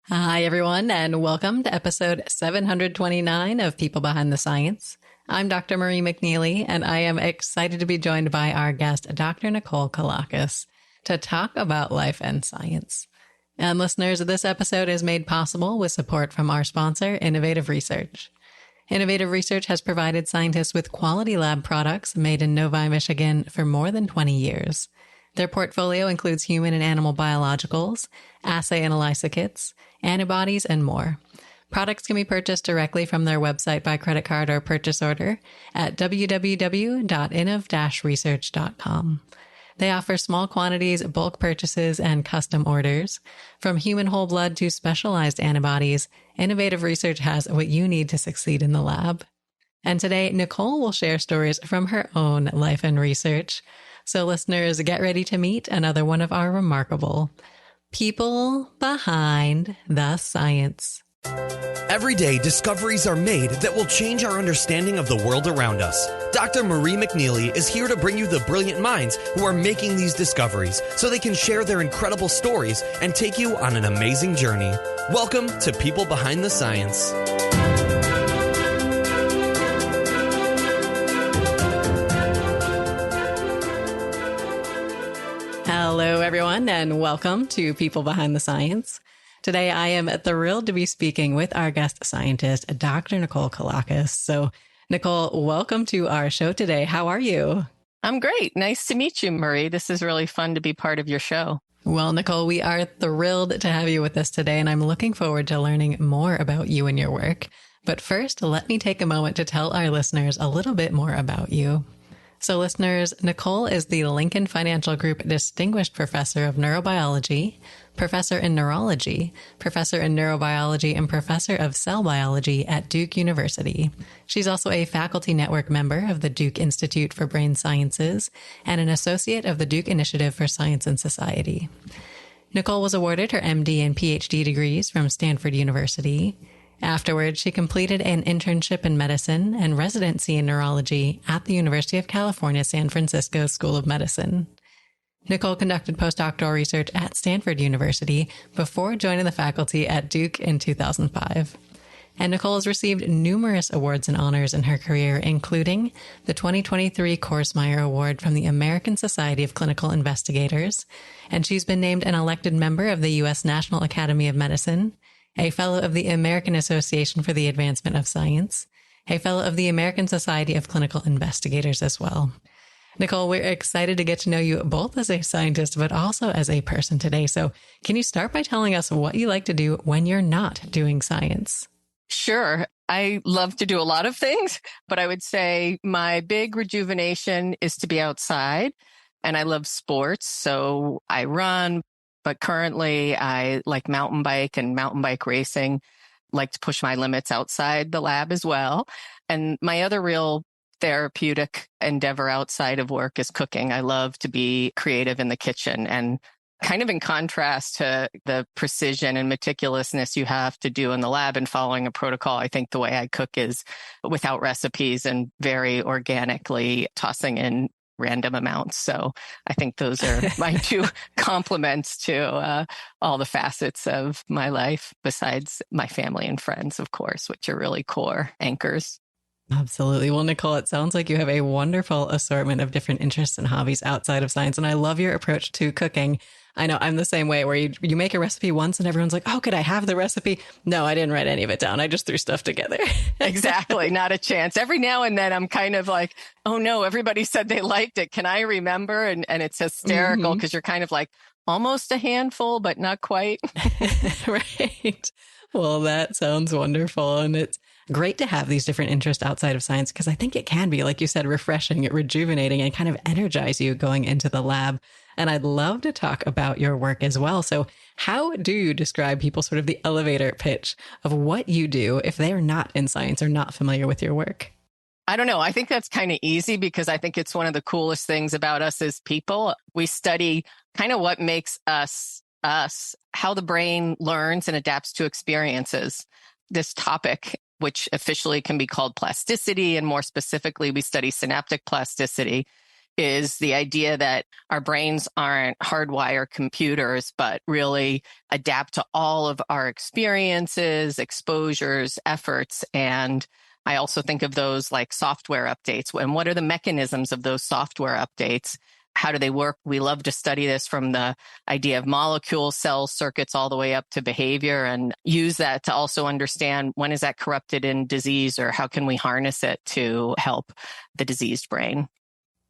Hi, everyone, and welcome to episode 729 of People Behind the Science. I'm Dr. Marie McNeely, and I am excited to be joined by our guest, Dr. Nicole Calakos, to talk about life and science. And listeners, this episode is made possible with support from our sponsor, Innovative Research. Innovative Research has provided scientists with quality lab products made in Novi, Michigan for more than 20 years. Their portfolio includes human and animal biologicals, assay and ELISA kits, antibodies, and more. Products can be purchased directly from their website by credit card or purchase order at www.innov-research.com. They offer small quantities, bulk purchases, and custom orders. From human whole blood to specialized antibodies, Innovative Research has what you need to succeed in the lab. And today, Nicole will share stories from her own life and research. So listeners, get ready to meet another one of our remarkable people behind the science. Every day, discoveries are made that will change our understanding of the world around us. Dr. Marie McNeely is here to bring you the brilliant minds who are making these discoveries so they can share their incredible stories and take you on an amazing journey. Welcome to People Behind the Science. Hello, everyone, and welcome to People Behind the Science. Today, I am thrilled to be speaking with our guest scientist, Dr. Nicole Calakos. So, Nicole, welcome to our show today. How are you? I'm great. Nice to meet you, Marie. This is really fun to be part of your show. Well, Nicole, we are thrilled to have you with us today, and I'm looking forward to learning more about you and your work. But first, let me take a moment to tell our listeners a little bit more about you. So listeners, Nicole is the Lincoln Financial Group Distinguished Professor of Neurobiology, Professor in Neurology, Professor in Neurobiology, and Professor of Cell Biology at Duke University. She's also a faculty network member of the Duke Institute for Brain Sciences and an associate of the Duke Initiative for Science and Society. Nicole was awarded her MD and PhD degrees from Stanford University. Afterwards, she completed an internship in medicine and residency in neurology at the University of California, San Francisco School of Medicine. Nicole conducted postdoctoral research at Stanford University before joining the faculty at Duke in 2005. And Nicole has received numerous awards and honors in her career, including the 2023 Korsmeyer Award from the American Society of Clinical Investigators, and she's been named an elected member of the U.S. National Academy of Medicine, a fellow of the American Association for the Advancement of Science, a fellow of the American Society of Clinical Investigators as well. Nicole, we're excited to get to know you both as a scientist, but also as a person today. So can you start by telling us what you like to do when you're not doing science? Sure. I love to do a lot of things, but I would say my big rejuvenation is to be outside, and I love sports. So I run. But currently, I like mountain bike and mountain bike racing, like to push my limits outside the lab as well. And my other real therapeutic endeavor outside of work is cooking. I love to be creative in the kitchen. And kind of in contrast to the precision and meticulousness you have to do in the lab and following a protocol, I think the way I cook is without recipes and very organically tossing in random amounts. So I think those are my two compliments to all the facets of my life, besides my family and friends, of course, which are really core anchors. Absolutely. Well, Nicole, it sounds like you have a wonderful assortment of different interests and hobbies outside of science. And I love your approach to cooking. I know I'm the same way, where you make a recipe once and everyone's like, oh, could I have the recipe? No, I didn't write any of it down. I just threw stuff together. Exactly. Not a chance. Every now and then I'm kind of like, oh no, everybody said they liked it. Can I remember? And it's hysterical because you're kind of like almost a handful, but not quite. Right. Well, that sounds wonderful. And it's great to have these different interests outside of science, because I think it can be, like you said, refreshing, rejuvenating, and kind of energize you going into the lab. And I'd love to talk about your work as well. So how do you describe people sort of the elevator pitch of what you do if they're not in science or not familiar with your work? I don't know. I think that's kind of easy because I think it's one of the coolest things about us as people. We study kind of what makes us, how the brain learns and adapts to experiences. This topic, which officially can be called plasticity, and more specifically, we study synaptic plasticity, is the idea that our brains aren't hardwired computers, but really adapt to all of our experiences, exposures, efforts. And I also think of those like software updates. And what are the mechanisms of those software updates? How do they work? We love to study this from the idea of molecules, cells, circuits, all the way up to behavior, and use that to also understand when is that corrupted in disease, or how can we harness it to help the diseased brain.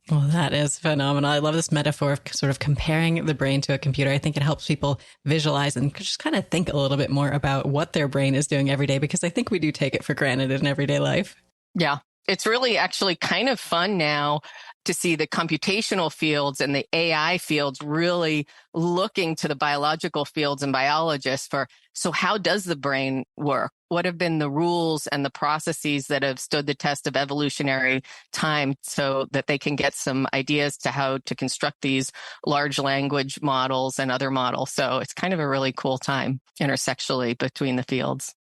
Well, that is phenomenal. I love this metaphor of sort of comparing the brain to a computer. I think it helps people visualize and just kind of think a little bit more about what their brain is doing every day, because I think we do take it for granted in everyday life. Yeah, it's really actually kind of fun now to see the computational fields and the AI fields really looking to the biological fields and biologists for, so how does the brain work? What have been the rules and the processes that have stood the test of evolutionary time, so that they can get some ideas to how to construct these large language models and other models. So it's kind of a really cool time intersectionally between the fields.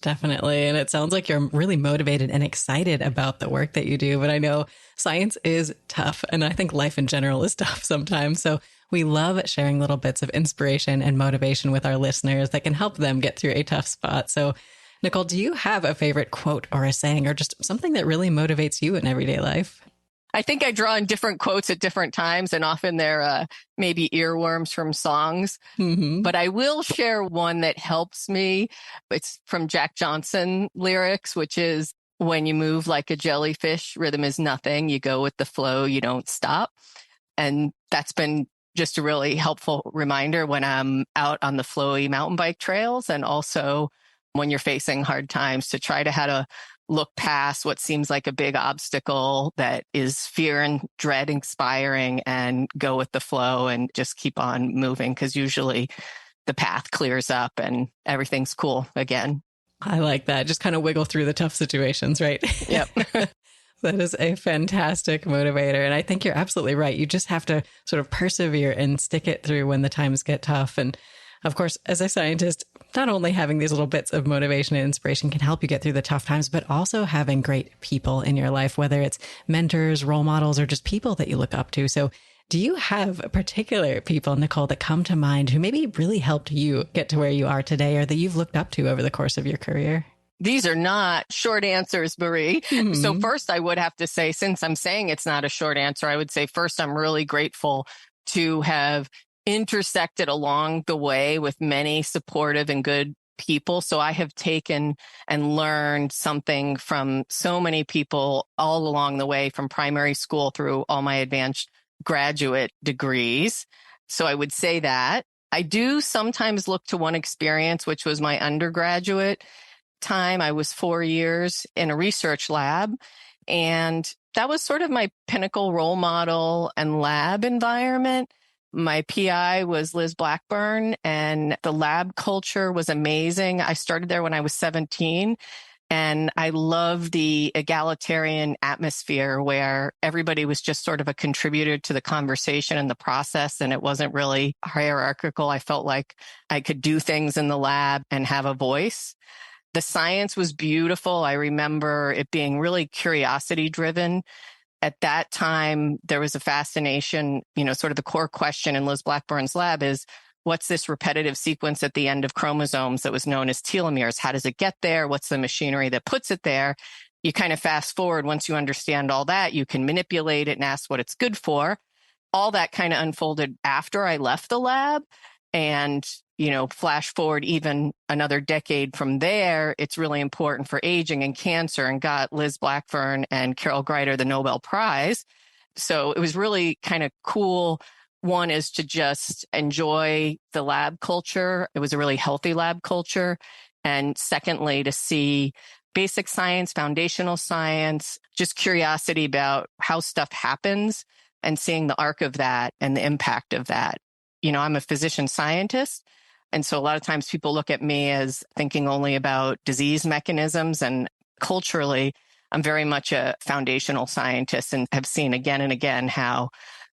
Definitely. And it sounds like you're really motivated and excited about the work that you do. But I know science is tough, and I think life in general is tough sometimes. So we love sharing little bits of inspiration and motivation with our listeners that can help them get through a tough spot. So, Nicole, do you have a favorite quote or a saying, or just something that really motivates you in everyday life? I think I draw in different quotes at different times, and often they're maybe earworms from songs. Mm-hmm. But I will share one that helps me. It's from Jack Johnson lyrics, which is, when you move like a jellyfish, rhythm is nothing. You go with the flow, you don't stop. And that's been just a really helpful reminder when I'm out on the flowy mountain bike trails, and also when you're facing hard times, to try to how to look past what seems like a big obstacle that is fear and dread inspiring, and go with the flow and just keep on moving, because usually the path clears up and everything's cool again. I like that. Just kind of wiggle through the tough situations, right? Yep. That is a fantastic motivator. And I think you're absolutely right. You just have to sort of persevere and stick it through when the times get tough. And of course, as a scientist, not only having these little bits of motivation and inspiration can help you get through the tough times, but also having great people in your life, whether it's mentors, role models, or just people that you look up to. So do you have particular people, Nicole, that come to mind who maybe really helped you get to where you are today, or that you've looked up to over the course of your career? These are not short answers, Marie. Mm-hmm. So first, I would have to say, since I'm saying it's not a short answer, I would say first, I'm really grateful to have intersected along the way with many supportive and good people. So I have taken and learned something from so many people all along the way, from primary school through all my advanced graduate degrees. So I would say that. I do sometimes look to one experience, which was my undergraduate time. I was 4 years in a research lab, and that was sort of my pinnacle role model and lab environment. My PI was Liz Blackburn, and the lab culture was amazing. I started there when I was 17, and I loved the egalitarian atmosphere where everybody was just sort of a contributor to the conversation and the process, and it wasn't really hierarchical. I felt like I could do things in the lab and have a voice. The science was beautiful. I remember it being really curiosity driven. At that time, there was a fascination, sort of the core question in Liz Blackburn's lab is, what's this repetitive sequence at the end of chromosomes that was known as telomeres? How does it get there? What's the machinery that puts it there? You kind of fast forward. Once you understand all that, you can manipulate it and ask what it's good for. All that kind of unfolded after I left the lab. And, flash forward even another decade from there, it's really important for aging and cancer, and got Liz Blackburn and Carol Greider the Nobel Prize. So it was really kind of cool. One is to just enjoy the lab culture. It was a really healthy lab culture. And secondly, to see basic science, foundational science, just curiosity about how stuff happens, and seeing the arc of that and the impact of that. I'm a physician scientist. And so a lot of times people look at me as thinking only about disease mechanisms, and culturally, I'm very much a foundational scientist, and have seen again and again how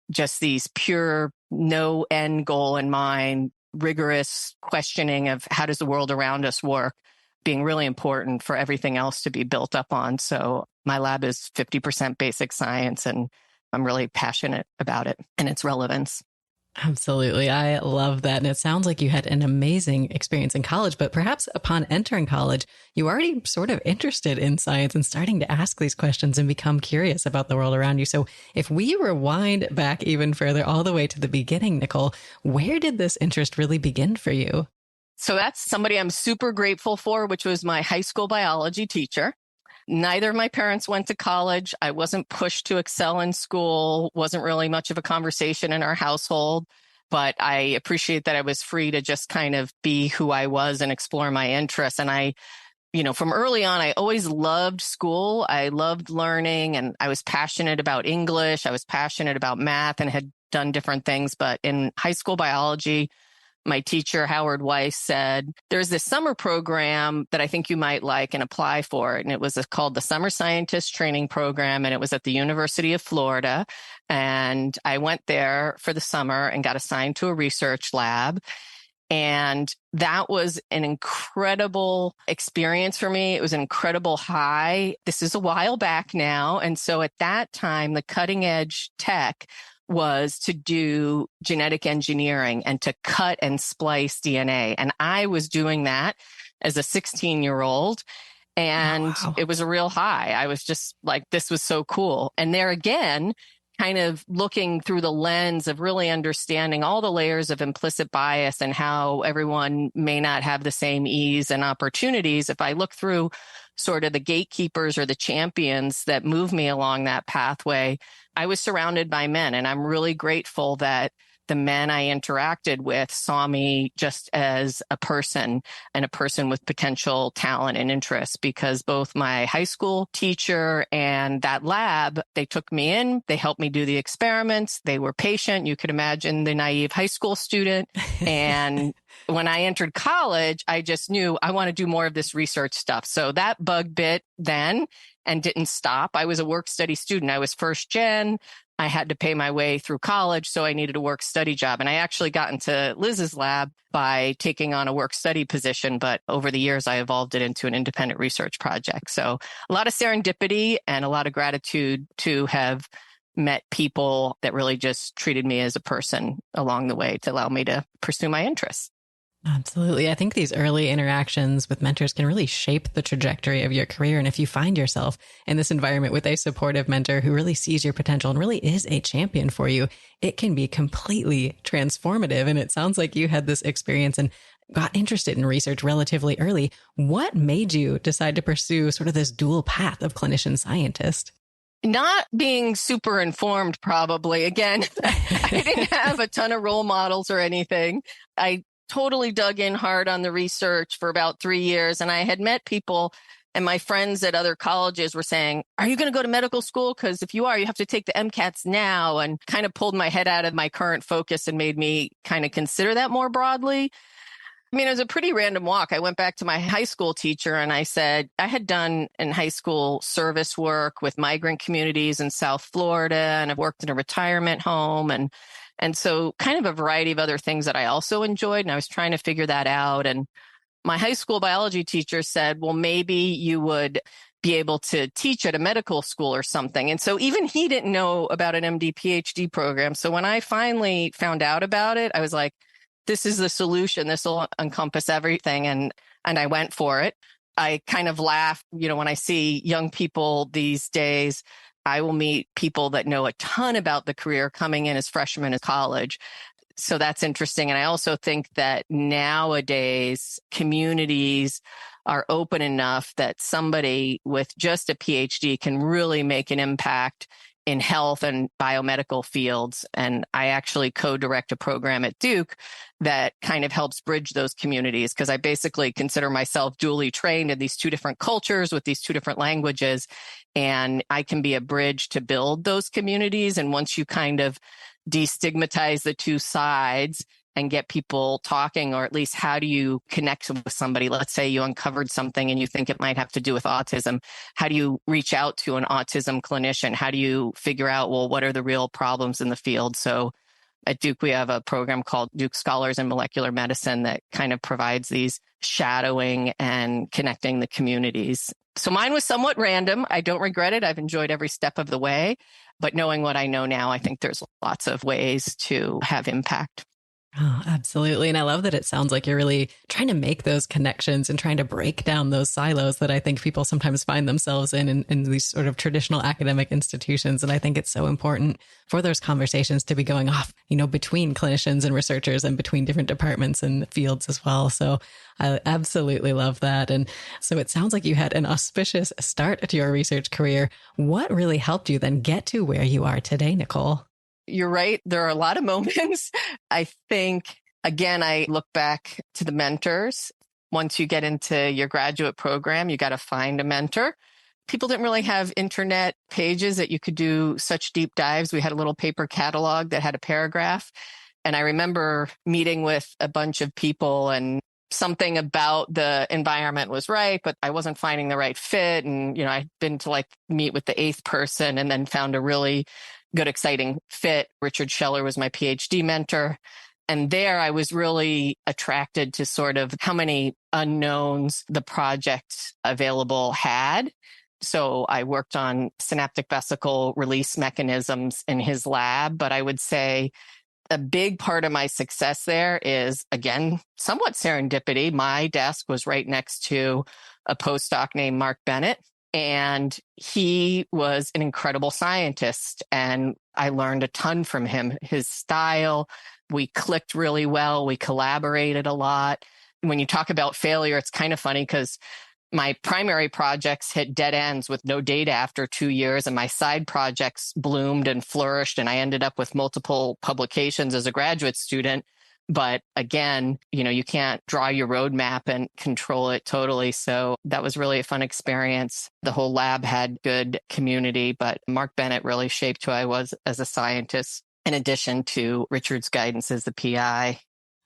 just these pure, no end goal in mind, rigorous questioning of how does the world around us work, being really important for everything else to be built up on. So my lab is 50% basic science and I'm really passionate about it and its relevance. Absolutely. I love that. And it sounds like you had an amazing experience in college, but perhaps upon entering college, you were already sort of interested in science and starting to ask these questions and become curious about the world around you. So if we rewind back even further, all the way to the beginning, Nicole, where did this interest really begin for you? So that's somebody I'm super grateful for, which was my high school biology teacher. Neither of my parents went to college. I wasn't pushed to excel in school, wasn't really much of a conversation in our household, but I appreciate that I was free to just kind of be who I was and explore my interests. And from early on, I always loved school. I loved learning, and I was passionate about English. I was passionate about math and had done different things. But in high school biology, my teacher, Howard Weiss, said, there's this summer program that I think you might like and apply for. And it was called the Summer Scientist Training Program. And it was at the University of Florida. And I went there for the summer and got assigned to a research lab. And that was an incredible experience for me. It was an incredible high. This is a while back now. And so at that time, the cutting edge tech was to do genetic engineering and to cut and splice DNA. And I was doing that as a 16-year-old. And Oh, wow. It was a real high. I was just like, this was so cool. And there again, kind of looking through the lens of really understanding all the layers of implicit bias and how everyone may not have the same ease and opportunities. If I look through sort of the gatekeepers or the champions that move me along that pathway, I was surrounded by men, and I'm really grateful that the men I interacted with saw me just as a person and a person with potential talent and interest, because both my high school teacher and that lab, they took me in, they helped me do the experiments, they were patient. You could imagine the naive high school student. And when I entered college, I just knew I want to do more of this research stuff. So that bug bit then and didn't stop. I was a work study student. I was first gen. I had to pay my way through college, so I needed a work study job. And I actually got into Liz's lab by taking on a work study position. But over the years, I evolved it into an independent research project. So a lot of serendipity and a lot of gratitude to have met people that really just treated me as a person along the way to allow me to pursue my interests. Absolutely. I think these early interactions with mentors can really shape the trajectory of your career. And if you find yourself in this environment with a supportive mentor who really sees your potential and really is a champion for you, it can be completely transformative. And it sounds like you had this experience and got interested in research relatively early. What made you decide to pursue sort of this dual path of clinician scientist? Not being super informed, probably. Again, I didn't have a ton of role models or anything. I totally dug in hard on the research for about 3 years. And I had met people, and my friends at other colleges were saying, are you going to go to medical school? Because if you are, you have to take the MCATs now, and kind of pulled my head out of my current focus and made me kind of consider that more broadly. I mean, it was a pretty random walk. I went back to my high school teacher and I said, I had done in high school service work with migrant communities in South Florida, and I've worked in a retirement home and so kind of a variety of other things that I also enjoyed. And I was trying to figure that out. And my high school biology teacher said, well, maybe you would be able to teach at a medical school or something. And so even he didn't know about an MD PhD program. So when I finally found out about it, I was like, this is the solution. This will encompass everything. And I went for it. I kind of laugh, when I see young people these days, I will meet people that know a ton about the career coming in as freshmen in college. So that's interesting. And I also think that nowadays communities are open enough that somebody with just a PhD can really make an impact in health and biomedical fields. And I actually co-direct a program at Duke that kind of helps bridge those communities, because I basically consider myself dually trained in these two different cultures with these two different languages. And I can be a bridge to build those communities. And once you kind of destigmatize the two sides and get people talking, or at least how do you connect with somebody? Let's say you uncovered something and you think it might have to do with autism. How do you reach out to an autism clinician? How do you figure out, well, what are the real problems in the field? So At Duke, we have a program called Duke Scholars in Molecular Medicine that kind of provides these shadowing and connecting the communities. So mine was somewhat random. I don't regret it. I've enjoyed every step of the way. But knowing what I know now, I think there's lots of ways to have impact. Oh, absolutely. And I love that it sounds like you're really trying to make those connections and trying to break down those silos that I think people sometimes find themselves in these sort of traditional academic institutions. And I think it's so important for those conversations to be going off, between clinicians and researchers and between different departments and fields as well. So I absolutely love that. And so it sounds like you had an auspicious start to your research career. What really helped you then get to where you are today, Nicole? You're right. There are a lot of moments. I think, again, I look back to the mentors. Once you get into your graduate program, you got to find a mentor. People didn't really have internet pages that you could do such deep dives. We had a little paper catalog that had a paragraph. And I remember meeting with a bunch of people, and something about the environment was right, but I wasn't finding the right fit. And, I'd been to meet with the eighth person and then found a really good, exciting fit. Richard Scheller was my PhD mentor. And there I was really attracted to sort of how many unknowns the project available had. So I worked on synaptic vesicle release mechanisms in his lab, but I would say a big part of my success there is, again, somewhat serendipity. My desk was right next to a postdoc named Mark Bennett, and he was an incredible scientist, and I learned a ton from him. His style, we clicked really well. We collaborated a lot. When you talk about failure, it's kind of funny because my primary projects hit dead ends with no data after 2 years, and my side projects bloomed and flourished, and I ended up with multiple publications as a graduate student. But again, you can't draw your roadmap and control it totally. So that was really a fun experience. The whole lab had good community, but Mark Bennett really shaped who I was as a scientist, in addition to Richard's guidance as the PI.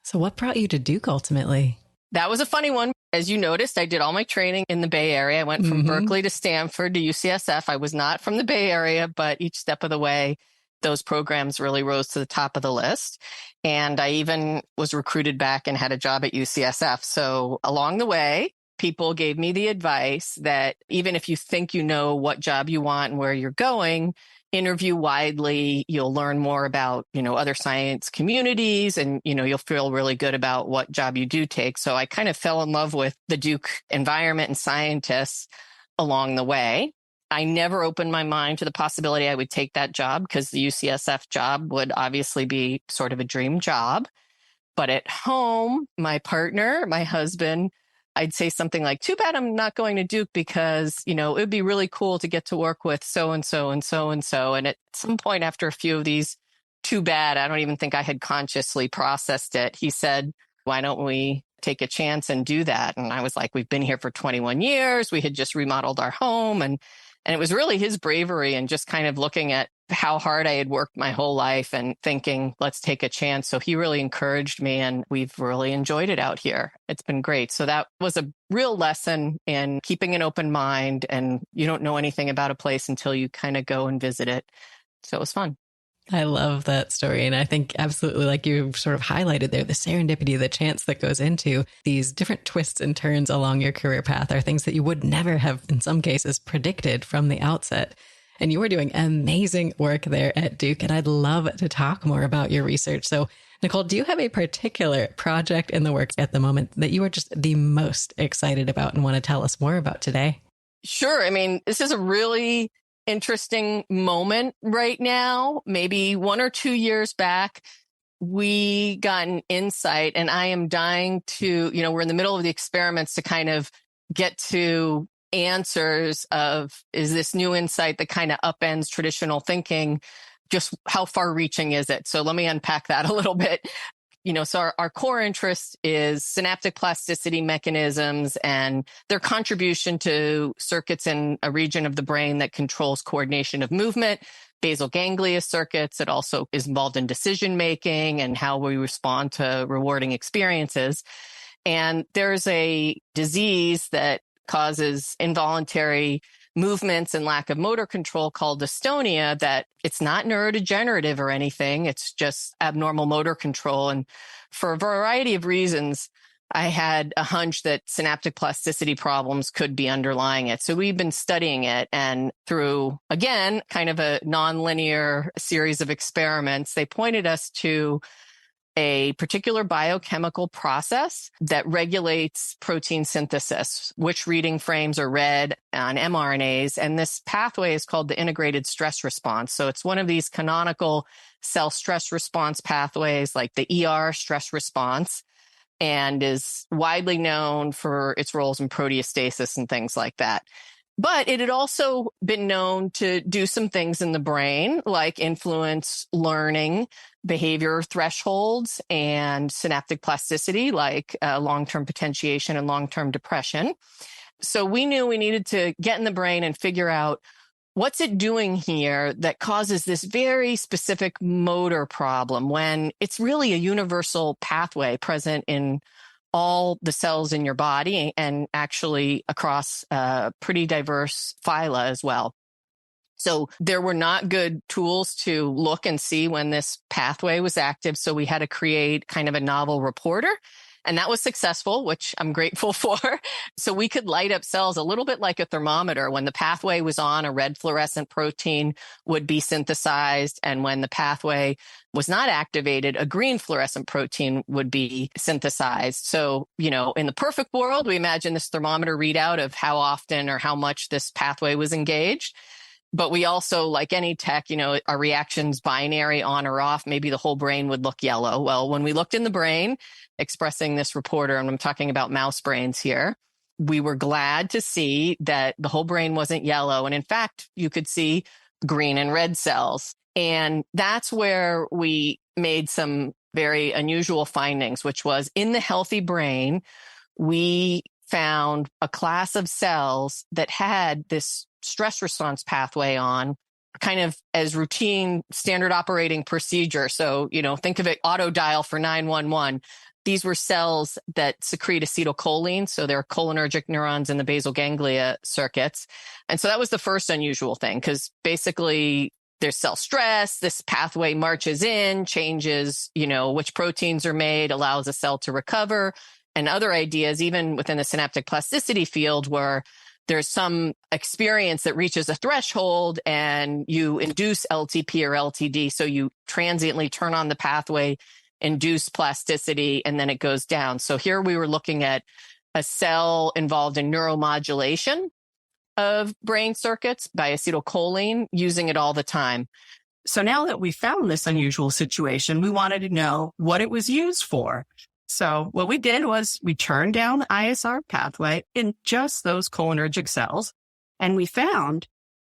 So what brought you to Duke ultimately? That was a funny one. As you noticed, I did all my training in the Bay Area. I went from Berkeley to Stanford to UCSF. I was not from the Bay Area, but each step of the way, those programs really rose to the top of the list. And I even was recruited back and had a job at UCSF. So along the way, people gave me the advice that even if you think you know what job you want and where you're going, interview widely. You'll learn more about, other science communities, and, you'll feel really good about what job you do take. So I kind of fell in love with the Duke environment and scientists along the way. I never opened my mind to the possibility I would take that job because the UCSF job would obviously be sort of a dream job. But at home, my partner, my husband, I'd say something like, too bad I'm not going to Duke because, it would be really cool to get to work with so-and-so and so-and-so. And at some point after a few of these, too bad, I don't even think I had consciously processed it. He said, why don't we take a chance and do that? And I was like, we've been here for 21 years. We had just remodeled our home. And it was really his bravery and just kind of looking at how hard I had worked my whole life and thinking, let's take a chance. So he really encouraged me, and we've really enjoyed it out here. It's been great. So that was a real lesson in keeping an open mind, and you don't know anything about a place until you kind of go and visit it. So it was fun. I love that story. And I think absolutely, like you sort of highlighted there, the serendipity, the chance that goes into these different twists and turns along your career path are things that you would never have, in some cases, predicted from the outset. And you were doing amazing work there at Duke. And I'd love to talk more about your research. So, Nicole, do you have a particular project in the works at the moment that you are just the most excited about and want to tell us more about today? Sure. I mean, this is a really interesting moment right now. Maybe 1 or 2 years back, we got an insight, and I am dying to, we're in the middle of the experiments to kind of get to answers of, is this new insight that kind of upends traditional thinking? Just how far reaching is it? So let me unpack that a little bit. So our core interest is synaptic plasticity mechanisms and their contribution to circuits in a region of the brain that controls coordination of movement, basal ganglia circuits. It also is involved in decision making and how we respond to rewarding experiences. And there's a disease that causes involuntary movements and lack of motor control called dystonia, that it's not neurodegenerative or anything. It's just abnormal motor control. And for a variety of reasons, I had a hunch that synaptic plasticity problems could be underlying it. So we've been studying it, and through, again, kind of a nonlinear series of experiments, they pointed us to a particular biochemical process that regulates protein synthesis, which reading frames are read on mRNAs. And this pathway is called the integrated stress response. So it's one of these canonical cell stress response pathways, like the ER stress response, and is widely known for its roles in proteostasis and things like that. But it had also been known to do some things in the brain, like influence learning, behavior thresholds, and synaptic plasticity, like long-term potentiation and long-term depression. So we knew we needed to get in the brain and figure out what's it doing here that causes this very specific motor problem when it's really a universal pathway present in all the cells in your body and actually across pretty diverse phyla as well. So there were not good tools to look and see when this pathway was active. So we had to create kind of a novel reporter. And that was successful, which I'm grateful for. So we could light up cells a little bit like a thermometer. When the pathway was on, a red fluorescent protein would be synthesized. And when the pathway was not activated, a green fluorescent protein would be synthesized. So, in the perfect world, we imagine this thermometer readout of how often or how much this pathway was engaged. But we also, like any tech, our reactions binary on or off, maybe the whole brain would look yellow. Well, when we looked in the brain, expressing this reporter, and I'm talking about mouse brains here, we were glad to see that the whole brain wasn't yellow. And in fact, you could see green and red cells. And that's where we made some very unusual findings, which was in the healthy brain, we found a class of cells that had this stress response pathway on, kind of as routine standard operating procedure. So, think of it, auto dial for 911. These were cells that secrete acetylcholine. So they're cholinergic neurons in the basal ganglia circuits. And so that was the first unusual thing, because basically there's cell stress. This pathway marches in, changes, which proteins are made, allows a cell to recover. And other ideas, even within the synaptic plasticity field, where there's some experience that reaches a threshold and you induce LTP or LTD. So you transiently turn on the pathway, induce plasticity, and then it goes down. So here we were looking at a cell involved in neuromodulation of brain circuits by acetylcholine, using it all the time. So now that we found this unusual situation, we wanted to know what it was used for. So what we did was we turned down the ISR pathway in just those cholinergic cells, and we found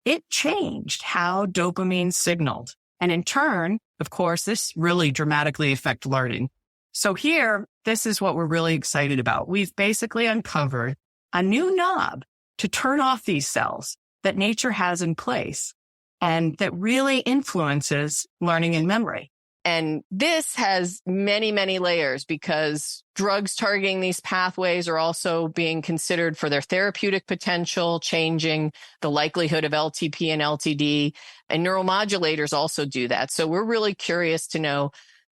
it changed how dopamine signaled. And in turn, of course, this really dramatically affected learning. So here, this is what we're really excited about. We've basically uncovered a new knob to turn off these cells that nature has in place and that really influences learning and memory. And this has many, many layers, because drugs targeting these pathways are also being considered for their therapeutic potential, changing the likelihood of LTP and LTD. And neuromodulators also do that. So we're really curious to know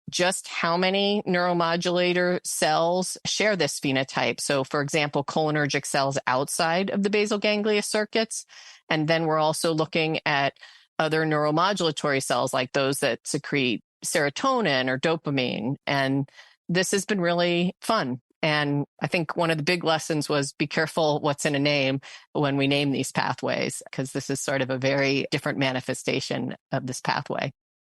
just how many neuromodulator cells share this phenotype. So, for example, cholinergic cells outside of the basal ganglia circuits. And then we're also looking at other neuromodulatory cells, like those that secrete serotonin or dopamine. And this has been really fun. And I think one of the big lessons was be careful what's in a name when we name these pathways, because this is sort of a very different manifestation of this pathway.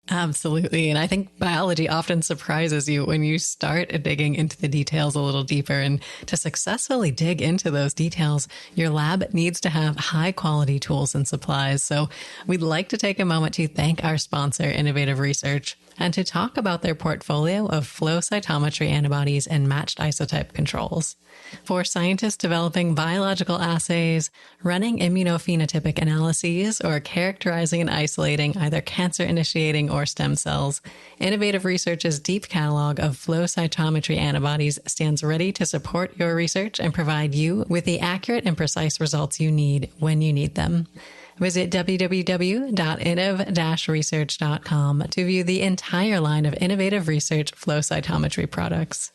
Absolutely. And I think biology often surprises you when you start digging into the details a little deeper. And to successfully dig into those details, your lab needs to have high quality tools and supplies. So we'd like to take a moment to thank our sponsor, Innovative Research, and to talk about their portfolio of flow cytometry antibodies and matched isotype controls. For scientists developing biological assays, running immunophenotypic analyses, or characterizing and isolating either cancer-initiating or stem cells, Innovative Research's deep catalog of flow cytometry antibodies stands ready to support your research and provide you with the accurate and precise results you need when you need them. Visit www.innov-research.com to view the entire line of Innovative Research flow cytometry products.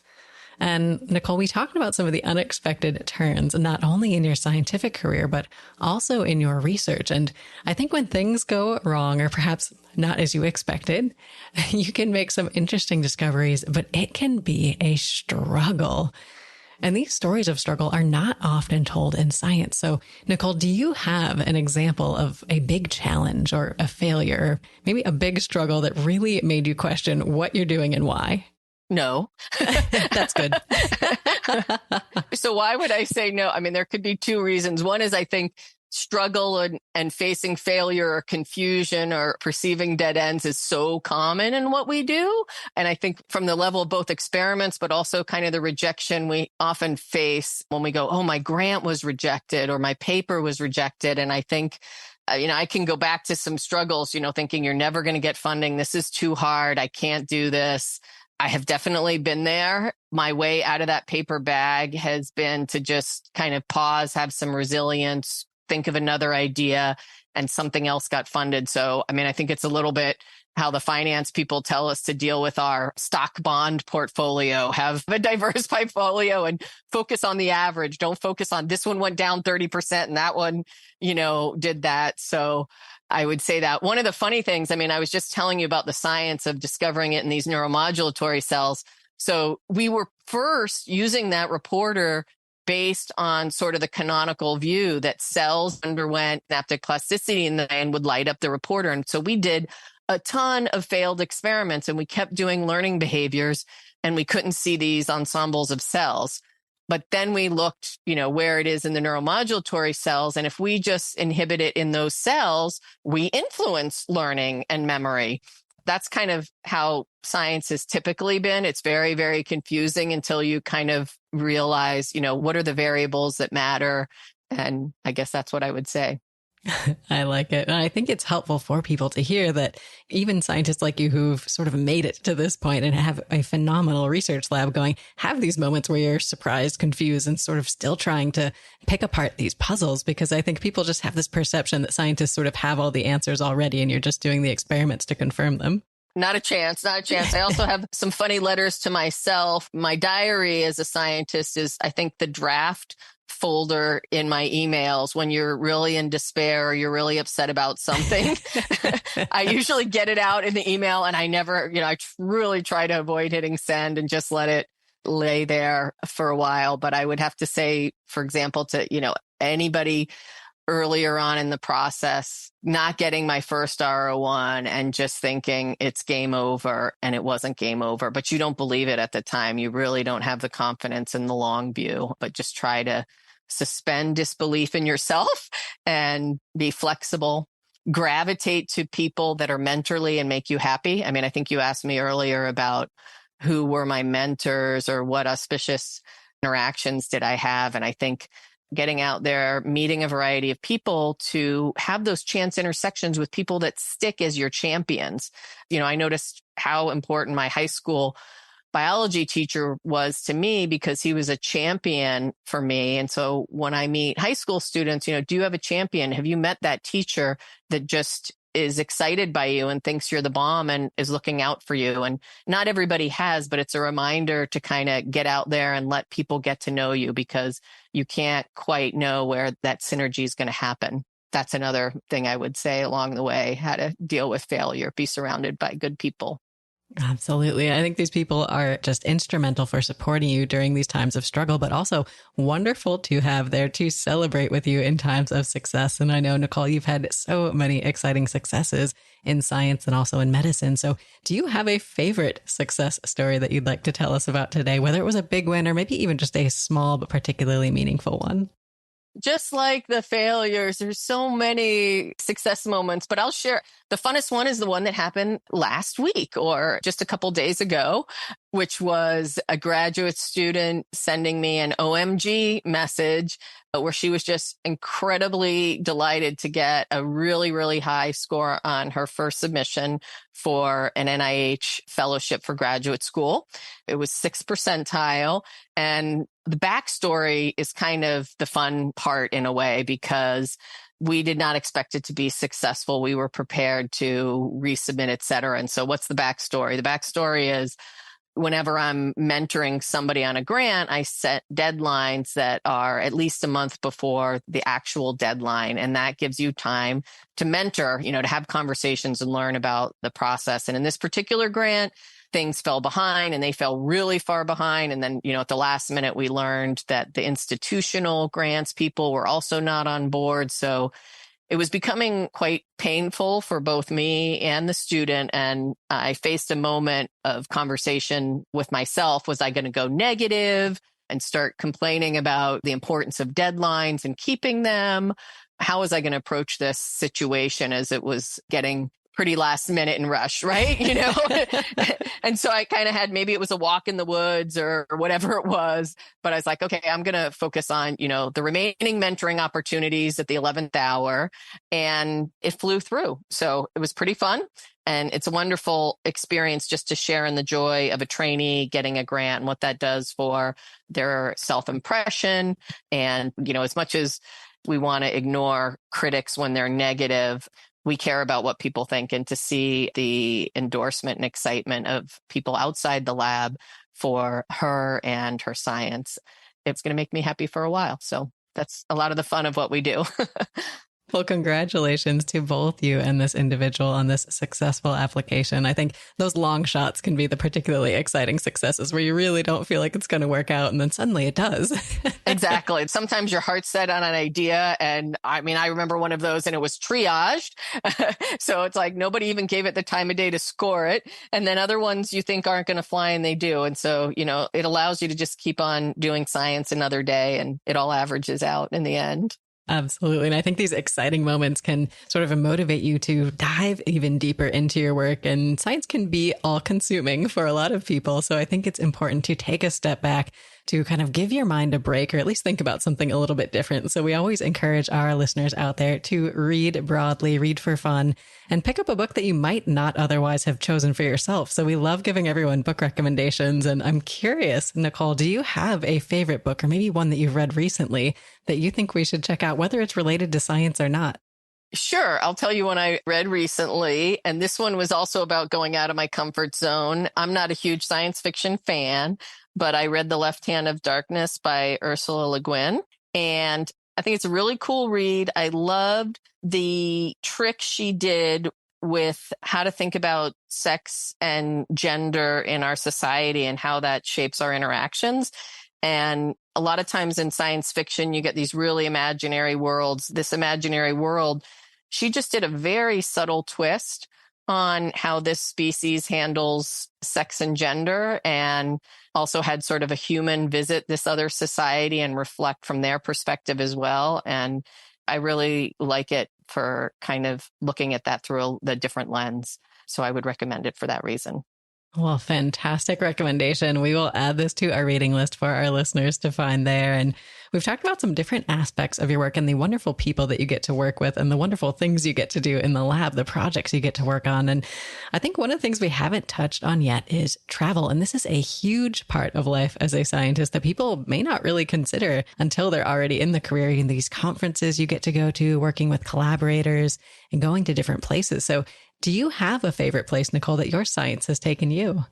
And Nicole, we talked about some of the unexpected turns, not only in your scientific career, but also in your research. And I think when things go wrong, or perhaps not as you expected, you can make some interesting discoveries, but it can be a struggle. And these stories of struggle are not often told in science. So, Nicole, do you have an example of a big challenge or a failure, maybe a big struggle that really made you question what you're doing and why? No. That's good. So why would I say no? I mean, there could be two reasons. One is I think struggle and facing failure or confusion or perceiving dead ends is so common in what we do. And I think from the level of both experiments, but also kind of the rejection we often face when we go, oh, my grant was rejected or my paper was rejected. And I think I can go back to some struggles, thinking you're never going to get funding. This is too hard. I can't do this. I have definitely been there. My way out of that paper bag has been to just kind of pause, have some resilience, think of another idea, and something else got funded. So, I think it's a little bit how the finance people tell us to deal with our stock bond portfolio, have a diverse portfolio and focus on the average. Don't focus on this one went down 30% and that one, did that. So I would say that one of the funny things, I was just telling you about the science of discovering it in these neuromodulatory cells. So we were first using that reporter based on sort of the canonical view that cells underwent synaptic plasticity and would light up the reporter. And so we did a ton of failed experiments and we kept doing learning behaviors and we couldn't see these ensembles of cells. But then we looked, where it is in the neuromodulatory cells. And if we just inhibit it in those cells, we influence learning and memory. That's kind of how science has typically been. It's very, very confusing until you kind of realize, what are the variables that matter? And I guess that's what I would say. I like it. And I think it's helpful for people to hear that even scientists like you who've sort of made it to this point and have a phenomenal research lab going, have these moments where you're surprised, confused, and sort of still trying to pick apart these puzzles, because I think people just have this perception that scientists sort of have all the answers already and you're just doing the experiments to confirm them. Not a chance. I also have some funny letters to myself. My diary as a scientist is, I think, the draft folder in my emails when you're really in despair or you're really upset about something. I usually get it out in the email and I never, I really try to avoid hitting send and just let it lay there for a while. But I would have to say, for example, to, anybody earlier on in the process, not getting my first R01 and just thinking it's game over, and it wasn't game over, but you don't believe it at the time. You really don't have the confidence in the long view, but just try to suspend disbelief in yourself and be flexible, gravitate to people that are mentorly and make you happy. I think you asked me earlier about who were my mentors or what auspicious interactions did I have. And I think getting out there, meeting a variety of people to have those chance intersections with people that stick as your champions. I noticed how important my high school biology teacher was to me because he was a champion for me. And so when I meet high school students, do you have a champion? Have you met that teacher that just is excited by you and thinks you're the bomb and is looking out for you? And not everybody has, but it's a reminder to kind of get out there and let people get to know you, because you can't quite know where that synergy is going to happen. That's another thing I would say along the way, how to deal with failure, be surrounded by good people. Absolutely. I think these people are just instrumental for supporting you during these times of struggle, but also wonderful to have there to celebrate with you in times of success. And I know, Nicole, you've had so many exciting successes in science and also in medicine. So do you have a favorite success story that you'd like to tell us about today, whether it was a big win or maybe even just a small but particularly meaningful one? Just like the failures, there's so many success moments, but I'll share. The funnest one is the one that happened last week or just a couple days ago. which was a graduate student sending me an OMG message where she was just incredibly delighted to get a really, really high score on her first submission for an NIH fellowship for graduate school. It was 6th percentile. And the backstory is kind of the fun part in a way, because we did not expect it to be successful. We were prepared to resubmit, et cetera. And so what's the backstory? The backstory is, whenever I'm mentoring somebody on a grant, I set deadlines that are at least a month before the actual deadline. And that gives you time to mentor, to have conversations and learn about the process. And in this particular grant, things fell behind, and they fell really far behind. And then, at the last minute, we learned that the institutional grants people were also not on board. So it was becoming quite painful for both me and the student. And I faced a moment of conversation with myself. Was I going to go negative and start complaining about the importance of deadlines and keeping them? How was I going to approach this situation, as it was getting pretty last minute and rush, right? And so I kind of had, maybe it was a walk in the woods or whatever it was, but I was like, okay, I'm going to focus on, the remaining mentoring opportunities at the 11th hour. And it flew through. So it was pretty fun. And it's a wonderful experience just to share in the joy of a trainee getting a grant and what that does for their self-impression. And, as much as we want to ignore critics when they're negative, we care about what people think, and to see the endorsement and excitement of people outside the lab for her and her science, it's going to make me happy for a while. So that's a lot of the fun of what we do. Well, congratulations to both you and this individual on this successful application. I think those long shots can be the particularly exciting successes where you really don't feel like it's going to work out, and then suddenly it does. Exactly. Sometimes your heart's set on an idea. And I remember one of those, and it was triaged. So it's like nobody even gave it the time of day to score it. And then other ones you think aren't going to fly, and they do. And so, it allows you to just keep on doing science another day, and it all averages out in the end. Absolutely. And I think these exciting moments can sort of motivate you to dive even deeper into your work. And science can be all consuming for a lot of people. So I think it's important to take a step back to kind of give your mind a break, or at least think about something a little bit different. So we always encourage our listeners out there to read broadly, read for fun, and pick up a book that you might not otherwise have chosen for yourself. So we love giving everyone book recommendations. And I'm curious, Nicole, do you have a favorite book, or maybe one that you've read recently that you think we should check out, whether it's related to science or not? Sure. I'll tell you one I read recently, and this one was also about going out of my comfort zone. I'm not a huge science fiction fan, but I read The Left Hand of Darkness by Ursula Le Guin, and I think it's a really cool read. I loved the trick she did with how to think about sex and gender in our society and how that shapes our interactions. And a lot of times in science fiction, you get these really imaginary worlds. This imaginary world, she just did a very subtle twist on how this species handles sex and gender, and also had sort of a human visit this other society and reflect from their perspective as well. And I really like it for kind of looking at that through the different lens. So I would recommend it for that reason. Well, fantastic recommendation. We will add this to our reading list for our listeners to find there. And we've talked about some different aspects of your work and the wonderful people that you get to work with and the wonderful things you get to do in the lab, the projects you get to work on. And I think one of the things we haven't touched on yet is travel. And this is a huge part of life as a scientist that people may not really consider until they're already in the career. In these conferences you get to go to, working with collaborators and going to different places. So do you have a favorite place, Nicole, that your science has taken you?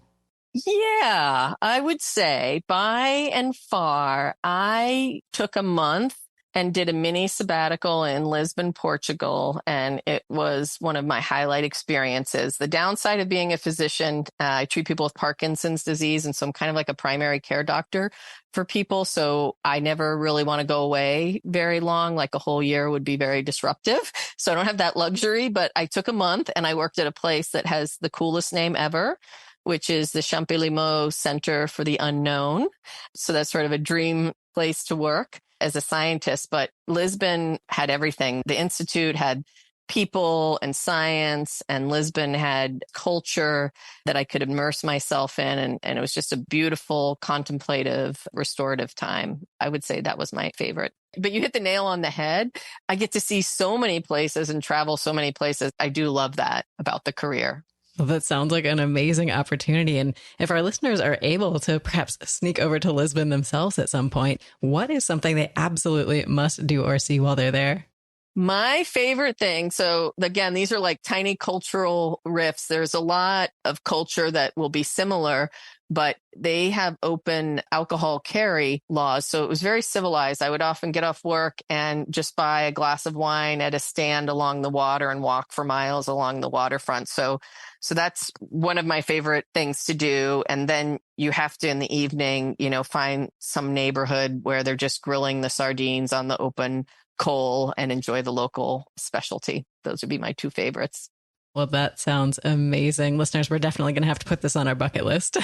Yeah, I would say by and far, I took a month and did a mini sabbatical in Lisbon, Portugal, and it was one of my highlight experiences. The downside of being a physician, I treat people with Parkinson's disease, and so I'm kind of like a primary care doctor for people. So I never really want to go away very long, like a whole year would be very disruptive. So I don't have that luxury, but I took a month and I worked at a place that has the coolest name ever, which is the Champalimaud Center for the Unknown. So that's sort of a dream place to work as a scientist. But Lisbon had everything. The institute had people and science, and Lisbon had culture that I could immerse myself in. And it was just a beautiful, contemplative, restorative time. I would say that was my favorite. But you hit the nail on the head. I get to see so many places and travel so many places. I do love that about the career. Well, that sounds like an amazing opportunity. And if our listeners are able to perhaps sneak over to Lisbon themselves at some point, what is something they absolutely must do or see while they're there? My favorite thing. So again, these are like tiny cultural rifts. There's a lot of culture that will be similar, but they have open alcohol carry laws. So it was very civilized. I would often get off work and just buy a glass of wine at a stand along the water and walk for miles along the waterfront. So that's one of my favorite things to do. And then you have to, in the evening, find some neighborhood where they're just grilling the sardines on the open coal and enjoy the local specialty. Those would be my two favorites. Well, that sounds amazing. Listeners, we're definitely going to have to put this on our bucket list.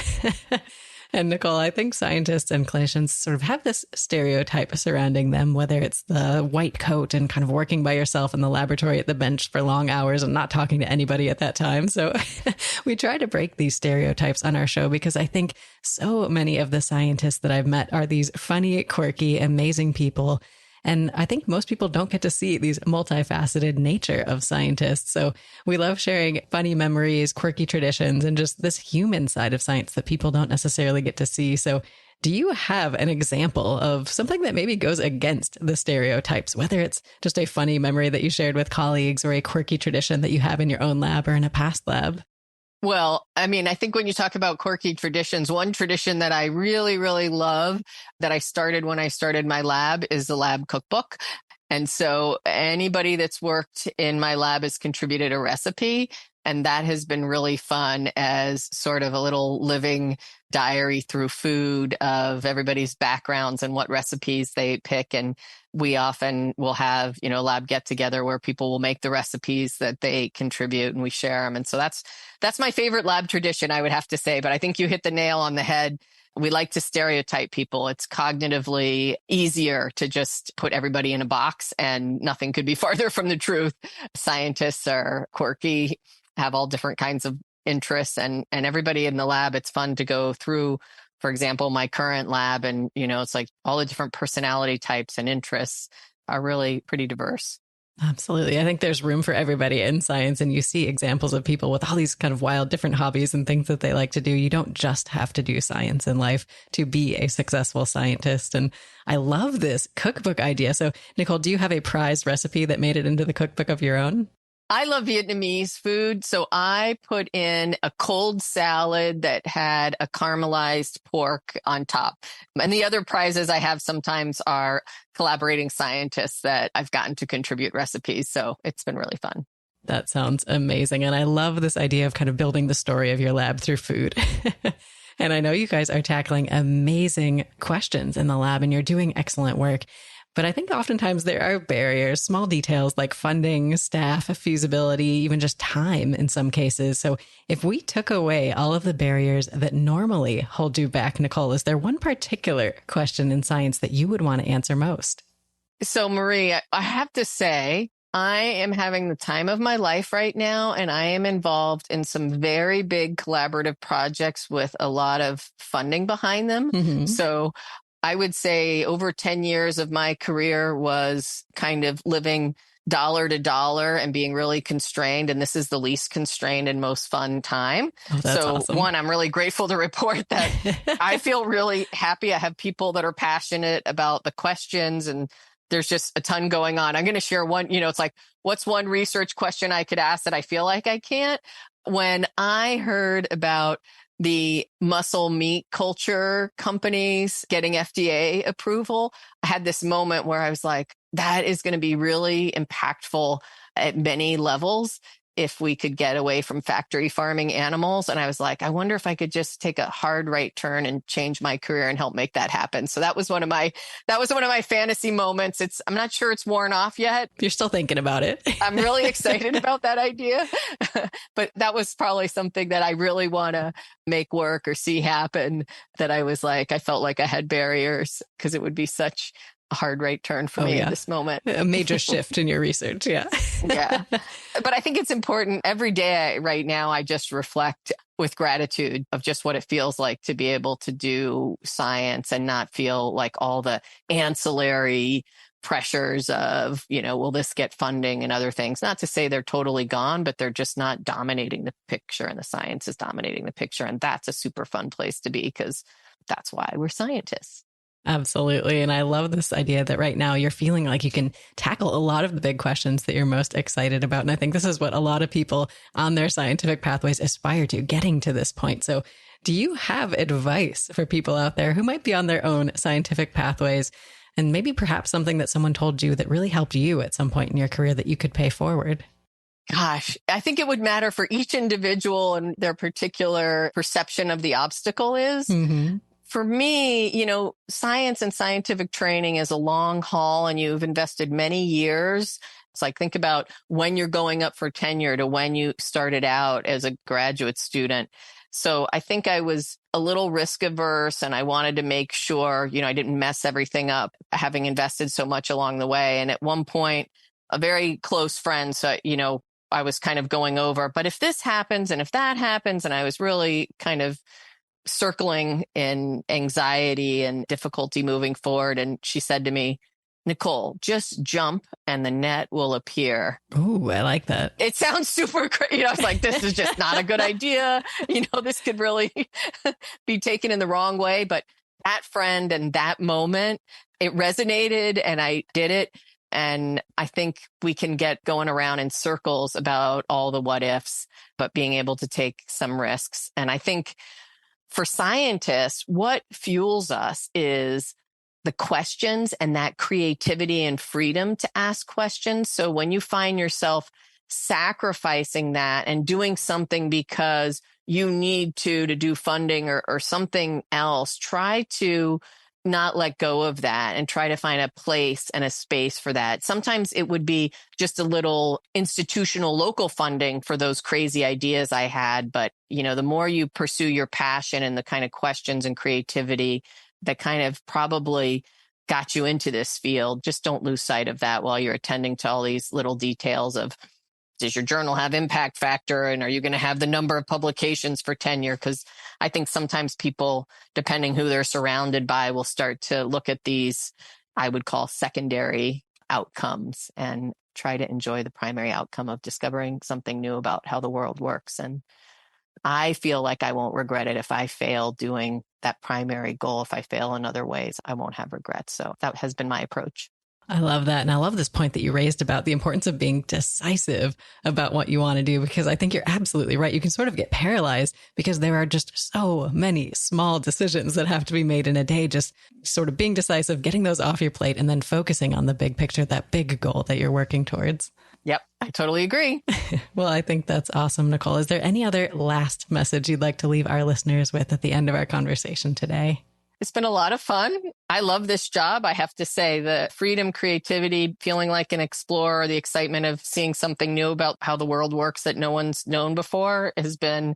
And Nicole, I think scientists and clinicians sort of have this stereotype surrounding them, whether it's the white coat and kind of working by yourself in the laboratory at the bench for long hours and not talking to anybody at that time. So we try to break these stereotypes on our show because I think so many of the scientists that I've met are these funny, quirky, amazing people. And I think most people don't get to see these multifaceted nature of scientists. So we love sharing funny memories, quirky traditions, and just this human side of science that people don't necessarily get to see. So do you have an example of something that maybe goes against the stereotypes, whether it's just a funny memory that you shared with colleagues or a quirky tradition that you have in your own lab or in a past lab? Well, I mean, I think when you talk about quirky traditions, one tradition that I really, really love that I started when I started my lab is the lab cookbook. And so anybody that's worked in my lab has contributed a recipe. And that has been really fun as sort of a little living diary through food of everybody's backgrounds and what recipes they pick. And we often will have, a lab get together where people will make the recipes that they contribute and we share them. And so that's my favorite lab tradition, I would have to say. But I think you hit the nail on the head. We like to stereotype people. It's cognitively easier to just put everybody in a box, and nothing could be farther from the truth. Scientists are quirky, have all different kinds of interests, and everybody in the lab, it's fun to go through, for example, my current lab, and it's like all the different personality types and interests are really pretty diverse. Absolutely. I think there's room for everybody in science, and you see examples of people with all these kind of wild different hobbies and things that they like to do. You don't just have to do science in life to be a successful scientist. And I love this cookbook idea. So Nicole, do you have a prized recipe that made it into the cookbook of your own? I love Vietnamese food, so I put in a cold salad that had a caramelized pork on top. And the other prizes I have sometimes are collaborating scientists that I've gotten to contribute recipes. So it's been really fun. That sounds amazing. And I love this idea of kind of building the story of your lab through food. And I know you guys are tackling amazing questions in the lab and you're doing excellent work. But I think oftentimes there are barriers, small details like funding, staff, feasibility, even just time in some cases. So if we took away all of the barriers that normally hold you back, Nicole, is there one particular question in science that you would want to answer most? So Marie, I have to say, I am having the time of my life right now, and I am involved in some very big collaborative projects with a lot of funding behind them. Mm-hmm. So I would say over 10 years of my career was kind of living dollar to dollar and being really constrained. And this is the least constrained and most fun time. Oh, that's awesome. One, I'm really grateful to report that I feel really happy. I have people that are passionate about the questions, and there's just a ton going on. I'm going to share one, it's like, what's one research question I could ask that I feel like I can't? When I heard about the muscle meat culture companies getting FDA approval, I had this moment where I was like, that is going to be really impactful at many levels if we could get away from factory farming animals. And I was like, I wonder if I could just take a hard right turn and change my career and help make that happen. So that was one of my fantasy moments. I'm not sure it's worn off yet. You're still thinking about it. I'm really excited about that idea. But that was probably something that I really want to make work or see happen, that I was like, I felt like I had barriers because it would be such a hard right turn for me at this moment. A major shift in your research. Yeah. Yeah. But I think it's important every day right now, I just reflect with gratitude of just what it feels like to be able to do science and not feel like all the ancillary pressures of, will this get funding and other things? Not to say they're totally gone, but they're just not dominating the picture, and the science is dominating the picture. And that's a super fun place to be, because that's why we're scientists. Absolutely. And I love this idea that right now you're feeling like you can tackle a lot of the big questions that you're most excited about. And I think this is what a lot of people on their scientific pathways aspire to, getting to this point. So do you have advice for people out there who might be on their own scientific pathways, and maybe perhaps something that someone told you that really helped you at some point in your career that you could pay forward? Gosh, I think it would matter for each individual and their particular perception of the obstacle is. Mm-hmm. For me, science and scientific training is a long haul, and you've invested many years. It's like, think about when you're going up for tenure to when you started out as a graduate student. So I think I was a little risk averse, and I wanted to make sure, I didn't mess everything up, having invested so much along the way. And at one point, a very close friend, so, I was kind of going over, but if this happens and if that happens, and I was really kind of circling in anxiety and difficulty moving forward. And she said to me, Nicole, just jump and the net will appear. Ooh, I like that. It sounds super crazy. I was like, this is just not a good idea. This could really be taken in the wrong way. But that friend and that moment, it resonated, and I did it. And I think we can get going around in circles about all the what ifs, but being able to take some risks. And I think for scientists, what fuels us is the questions and that creativity and freedom to ask questions. So when you find yourself sacrificing that and doing something because you need to do funding or something else, try to not let go of that and try to find a place and a space for that. Sometimes it would be just a little institutional local funding for those crazy ideas I had. But, the more you pursue your passion and the kind of questions and creativity that kind of probably got you into this field, just don't lose sight of that while you're attending to all these little details of, does your journal have impact factor? And are you going to have the number of publications for tenure? Because I think sometimes people, depending who they're surrounded by, will start to look at these, I would call secondary outcomes, and try to enjoy the primary outcome of discovering something new about how the world works. And I feel like I won't regret it if I fail doing that primary goal. If I fail in other ways, I won't have regrets. So that has been my approach. I love that. And I love this point that you raised about the importance of being decisive about what you want to do, because I think you're absolutely right. You can sort of get paralyzed because there are just so many small decisions that have to be made in a day. Just sort of being decisive, getting those off your plate, and then focusing on the big picture, that big goal that you're working towards. Yep, I totally agree. Well, I think that's awesome, Nicole. Is there any other last message you'd like to leave our listeners with at the end of our conversation today? It's been a lot of fun. I love this job. I have to say, the freedom, creativity, feeling like an explorer, the excitement of seeing something new about how the world works that no one's known before has been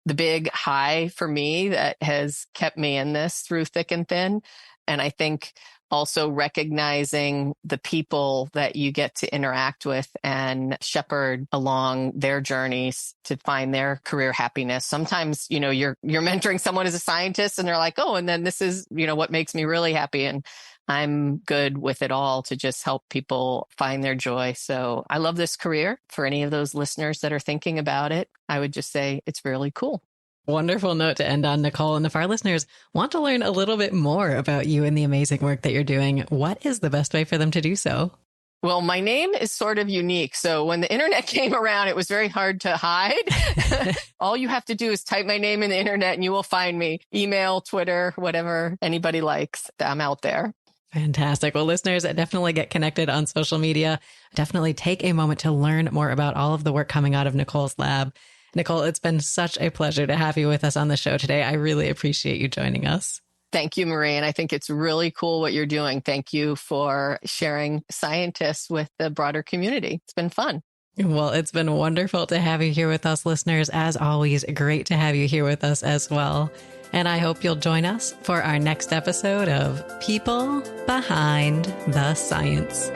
the big high for me that has kept me in this through thick and thin. And I think also recognizing the people that you get to interact with and shepherd along their journeys to find their career happiness. Sometimes, you're mentoring someone as a scientist and they're like, oh, and then this is, what makes me really happy. And I'm good with it all to just help people find their joy. So I love this career. For any of those listeners that are thinking about it, I would just say it's really cool. Wonderful note to end on, Nicole. And if our listeners want to learn a little bit more about you and the amazing work that you're doing, what is the best way for them to do so? Well, my name is sort of unique. So when the internet came around, it was very hard to hide. All you have to do is type my name in the internet and you will find me. Email, Twitter, whatever anybody likes. I'm out there. Fantastic. Well, listeners, definitely get connected on social media. Definitely take a moment to learn more about all of the work coming out of Nicole's lab. Nicole, it's been such a pleasure to have you with us on the show today. I really appreciate you joining us. Thank you, Marie. And I think it's really cool what you're doing. Thank you for sharing scientists with the broader community. It's been fun. Well, it's been wonderful to have you here with us, listeners. As always, great to have you here with us as well. And I hope you'll join us for our next episode of People Behind the Science.